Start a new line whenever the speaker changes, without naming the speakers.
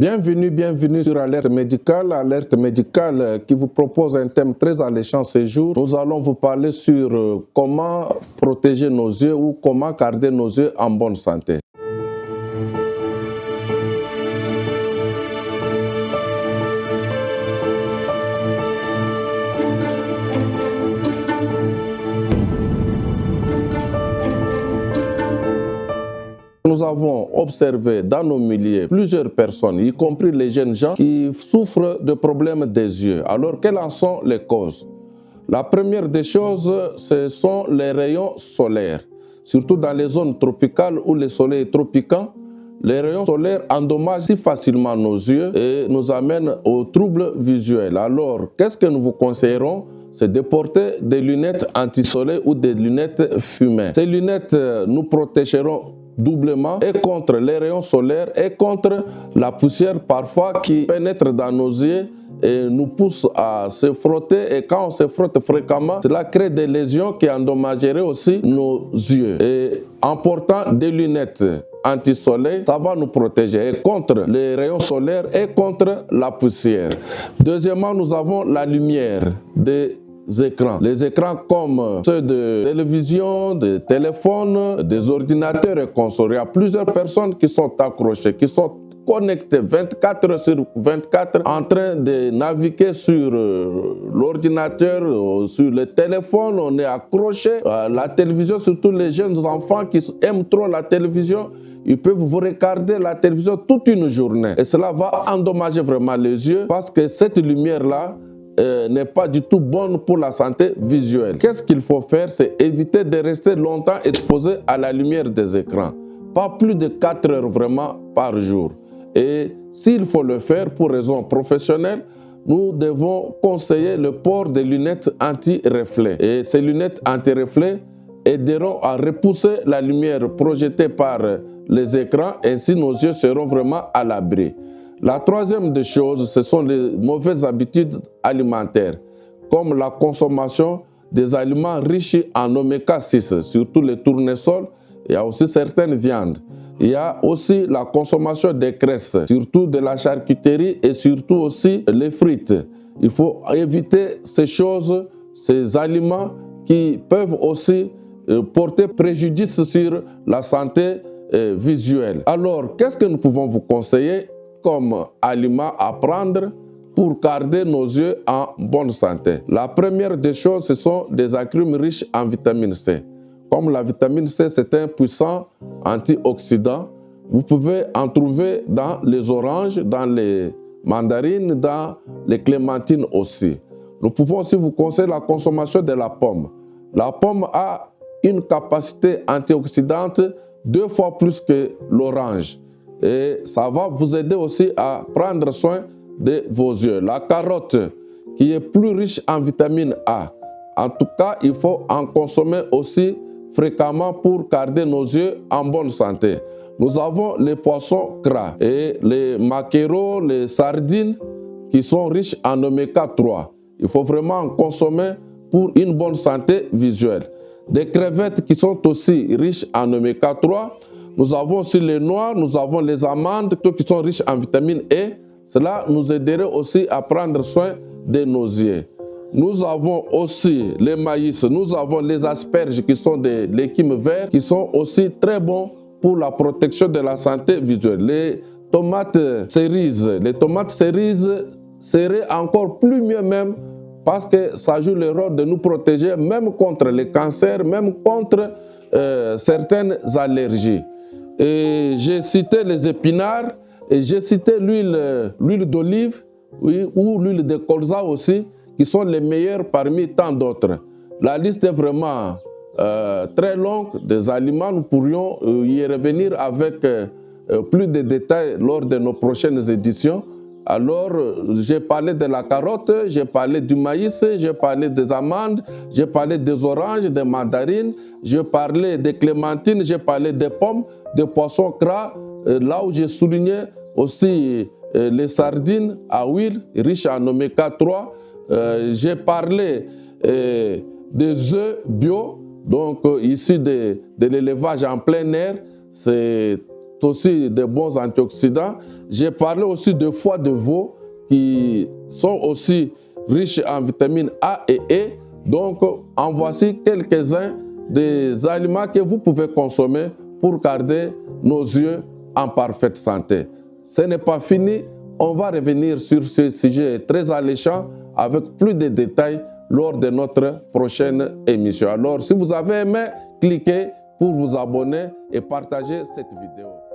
Bienvenue sur Alerte médicale qui vous propose un thème très alléchant ce jour. Nous allons vous parler sur comment protéger nos yeux ou comment garder nos yeux en bonne santé. Nous avons observé dans nos milieux plusieurs personnes, y compris les jeunes gens, qui souffrent de problèmes des yeux. Alors, quelles en sont les causes? La première des choses, ce sont les rayons solaires. Surtout dans les zones tropicales où le soleil est trop piquant, les rayons solaires endommagent si facilement nos yeux et nous amènent aux troubles visuels. Alors, qu'est-ce que nous vous conseillerons? C'est de porter des lunettes anti-soleil ou des lunettes fumées. Ces lunettes nous protégeront doublement et contre les rayons solaires et contre la poussière parfois qui pénètre dans nos yeux et nous pousse à se frotter, et quand on se frotte fréquemment, cela crée des lésions qui endommageraient aussi nos yeux. Et en portant des lunettes anti-soleil, ça va nous protéger contre les rayons solaires et contre la poussière. Deuxièmement, nous avons la lumière des écrans. Les écrans comme ceux de télévision, de téléphone, des ordinateurs et consoles. Il y a plusieurs personnes qui sont accrochées, qui sont connectés 24 heures sur 24 en train de naviguer sur l'ordinateur, sur le téléphone, on est accroché à la télévision, surtout les jeunes enfants qui aiment trop la télévision. Ils peuvent vous regarder la télévision toute une journée et cela va endommager vraiment les yeux parce que cette lumière-là n'est pas du tout bonne pour la santé visuelle. Qu'est-ce qu'il faut faire? C'est éviter de rester longtemps exposé à la lumière des écrans. Pas plus de 4 heures vraiment par jour. Et s'il faut le faire pour raison professionnelle, nous devons conseiller le port des lunettes anti-reflets. Et ces lunettes anti-reflets aideront à repousser la lumière projetée par les écrans, ainsi nos yeux seront vraiment à l'abri. La troisième des choses, ce sont les mauvaises habitudes alimentaires, comme la consommation des aliments riches en oméga 6, surtout les tournesols. Il y a aussi certaines viandes. Il y a aussi la consommation des graisses, surtout de la charcuterie et surtout aussi les frites. Il faut éviter ces choses, ces aliments qui peuvent aussi porter préjudice sur la santé visuelle. Alors, qu'est-ce que nous pouvons vous conseiller comme aliments à prendre pour garder nos yeux en bonne santé? La première des choses, ce sont des agrumes riches en vitamine C. Comme la vitamine C, c'est un puissant antioxydant, vous pouvez en trouver dans les oranges, dans les mandarines, dans les clémentines aussi. Nous pouvons aussi vous conseiller la consommation de la pomme. La pomme a une capacité antioxydante 2 fois plus que l'orange. Et ça va vous aider aussi à prendre soin de vos yeux. La carotte, qui est plus riche en vitamine A. En tout cas, il faut en consommer aussi fréquemment pour garder nos yeux en bonne santé. Nous avons les poissons gras et les maquereaux, les sardines qui sont riches en oméga 3. Il faut vraiment en consommer pour une bonne santé visuelle. Des crevettes qui sont aussi riches en oméga 3. Nous avons aussi les noix, nous avons les amandes qui sont riches en vitamine E. Cela nous aiderait aussi à prendre soin de nos yeux. Nous avons aussi les maïs, nous avons les asperges qui sont des légumes verts qui sont aussi très bons pour la protection de la santé visuelle. Les tomates cerises seraient encore plus mieux même parce que ça joue le rôle de nous protéger même contre les cancers, même contre certaines allergies. Et j'ai cité les épinards et j'ai cité l'huile d'olive ou l'huile de colza aussi, qui sont les meilleurs parmi tant d'autres. La liste est vraiment très longue des aliments. Nous pourrions y revenir avec plus de détails lors de nos prochaines éditions. Alors, j'ai parlé de la carotte, j'ai parlé du maïs, j'ai parlé des amandes, j'ai parlé des oranges, des mandarines, j'ai parlé des clémentines, j'ai parlé des pommes, des poissons gras, là où j'ai souligné aussi les sardines à huile riches en oméga 3. J'ai parlé des œufs bio, donc issus de l'élevage en plein air. C'est aussi de bons antioxydants. J'ai parlé aussi de foie de veau qui sont aussi riches en vitamines A et E. Donc, en voici quelques-uns des aliments que vous pouvez consommer pour garder nos yeux en parfaite santé. Ce n'est pas fini. On va revenir sur ce sujet très alléchant avec plus de détails lors de notre prochaine émission. Alors, si vous avez aimé, cliquez pour vous abonner et partager cette vidéo.